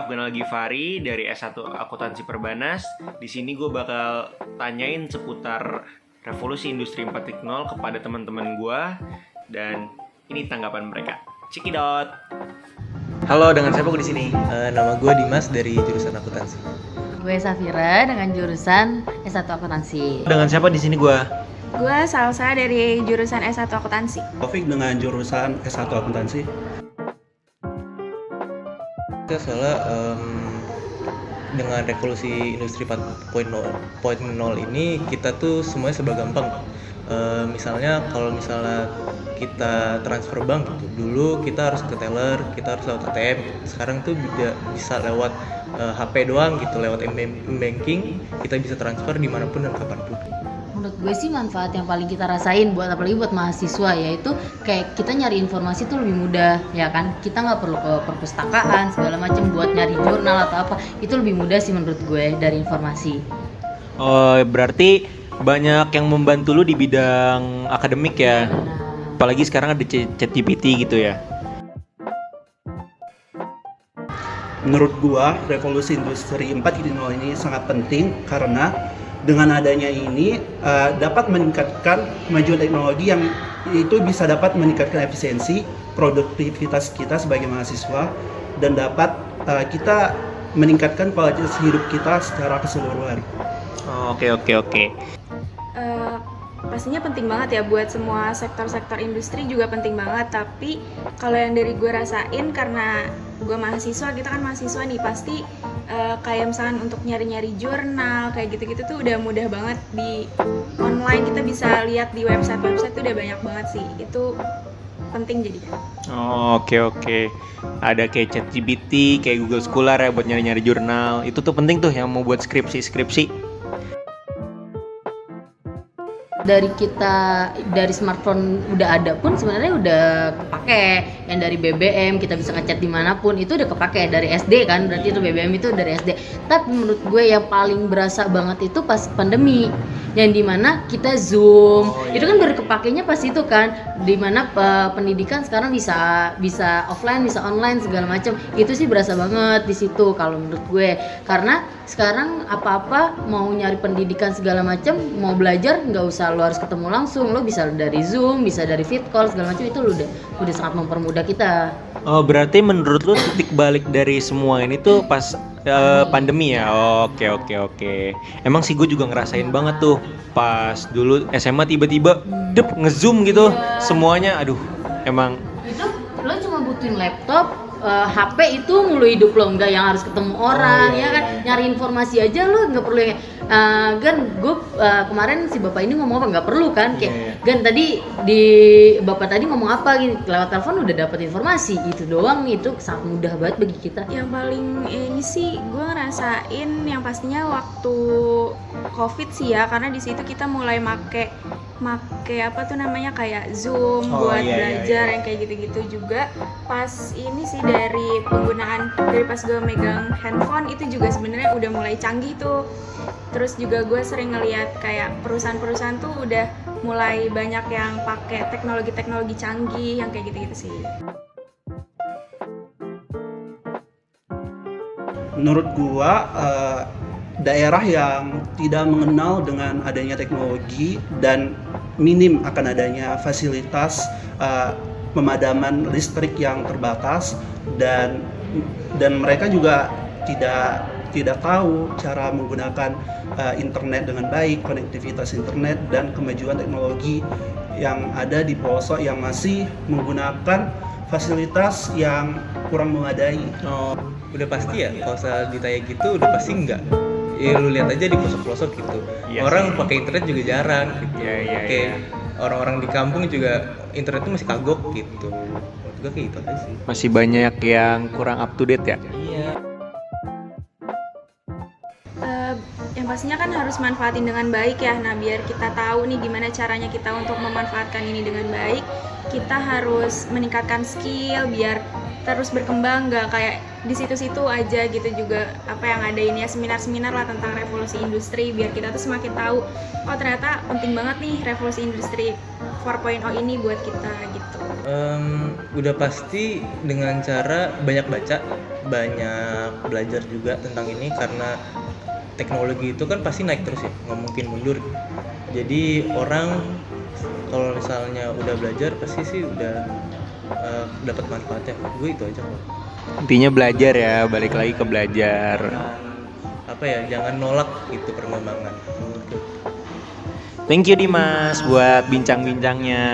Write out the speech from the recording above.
Afganal Gifari dari S1 Akuntansi Perbanas. Di sini gue bakal tanyain seputar revolusi industri 4.0 kepada teman-teman gue dan ini tanggapan mereka. Cekidot. Halo, dengan siapa gue di sini? Nama gue Dimas dari jurusan akuntansi. Gue Safira dengan jurusan S1 Akuntansi. Dengan siapa di sini gue? Gue Salsa dari jurusan S1 Akuntansi. Taufik dengan jurusan S1 Akuntansi. Kita soalnya dengan revolusi industri 4.0 ini kita tuh semuanya serba gampang. Misalnya kalau kita transfer bank gitu, dulu kita harus ke teller, kita harus lewat ATM. Sekarang tuh bisa lewat HP doang gitu, lewat banking kita bisa transfer dimanapun dan kapanpun. Menurut gue sih manfaat yang paling kita rasain apalagi buat mahasiswa yaitu kayak kita nyari informasi tuh lebih mudah ya kan, kita nggak perlu ke perpustakaan segala macam buat nyari jurnal atau apa, itu lebih mudah sih menurut gue dari informasi. Oh, berarti banyak yang membantu lu di bidang akademik ya. Apalagi sekarang ada ChatGPT gitu ya. Menurut gua, revolusi industri 4.0 ini sangat penting karena dengan adanya ini dapat meningkatkan kemajuan teknologi yang itu bisa dapat meningkatkan efisiensi, produktivitas kita sebagai mahasiswa dan dapat kita meningkatkan kualitas hidup kita secara keseluruhan. Oke. Pastinya penting banget ya buat semua sektor-sektor industri juga penting banget. Tapi kalau yang dari gue rasain karena gue mahasiswa, kita kan mahasiswa nih, pasti kayak misalkan untuk nyari-nyari jurnal kayak gitu-gitu tuh udah mudah banget di online, kita bisa lihat di website tuh udah banyak banget sih. Itu penting jadinya. Oke. Ada kayak ChatGPT, kayak Google Scholar ya buat nyari-nyari jurnal. Itu tuh penting tuh yang mau buat skripsi. Dari smartphone udah ada pun sebenarnya udah kepake. Yang dari BBM kita bisa ngechat dimanapun itu udah kepake dari SD kan, berarti itu BBM itu dari SD. Tapi menurut gue yang paling berasa banget itu pas pandemi, yang dimana kita Zoom, itu kan baru kepakainya pas itu kan, dimana pendidikan sekarang bisa offline, bisa online segala macam. Itu sih berasa banget di situ kalau menurut gue, karena sekarang apa-apa mau nyari pendidikan segala macam, mau belajar nggak usah lo harus ketemu langsung, lo bisa dari Zoom, bisa dari fit call segala macam, itu lo udah sangat mempermudah kita. Oh, berarti menurut lu titik balik dari semua ini tuh pas pandemi ya? Oke. Emang sih gue juga ngerasain banget tuh pas dulu SMA tiba-tiba nge-zoom gitu semuanya, aduh emang. Itu lo cuma butuhin laptop, HP itu mulu hidup lo, nggak yang harus ketemu orang ya kan, nyari informasi aja lo nggak perlu yang Gan, gue kemarin si bapak ini ngomong apa nggak perlu kan, kayak Gan tadi di bapak tadi ngomong apa gitu, lewat telepon udah dapet informasi, itu doang, itu sangat mudah banget bagi kita. Yang paling ini sih gue ngerasain yang pastinya waktu COVID sih ya, karena di situ kita mulai make apa tuh namanya kayak Zoom buat belajar yang kayak gitu-gitu juga. Pas ini sih dari pas gue megang handphone itu juga sebenarnya udah mulai canggih tuh. Terus juga gue sering ngeliat kayak perusahaan-perusahaan tuh udah mulai banyak yang pakai teknologi-teknologi canggih yang kayak gitu-gitu sih. Menurut gua, daerah yang tidak mengenal dengan adanya teknologi dan minim akan adanya fasilitas pemadaman listrik yang terbatas dan mereka juga tidak tahu cara menggunakan internet dengan baik, konektivitas internet dan kemajuan teknologi yang ada di pelosok yang masih menggunakan fasilitas yang kurang memadai. Udah pasti ya, kalau misalnya ditanya gitu udah pasti enggak. Ya lu lihat aja di pelosok-pelosok gitu. Orang pakai internet juga jarang gitu. Kayak orang-orang di kampung juga internet tuh masih kagok gitu. Menurut gue kayak gitu aja sih. Masih banyak yang kurang up to date ya? Iya. Yang pastinya kan harus manfaatin dengan baik ya. Nah, biar kita tahu nih gimana caranya kita untuk memanfaatkan ini dengan baik, kita harus meningkatkan skill biar terus berkembang, nggak kayak di situ-situ aja gitu. Juga apa yang ada ini ya, seminar-seminar lah tentang revolusi industri, biar kita tuh semakin tahu oh ternyata penting banget nih revolusi industri 4.0 ini buat kita gitu. Udah pasti dengan cara banyak baca, banyak belajar juga tentang ini, karena teknologi itu kan pasti naik terus ya, nggak mungkin mundur. Jadi orang kalau misalnya udah belajar pasti sih udah dapat manfaatnya. Gue itu aja kok. Intinya belajar ya, balik lagi ke belajar. Apa ya, jangan nolak gitu perkembangan. Thank you Dimas buat bincang-bincangnya.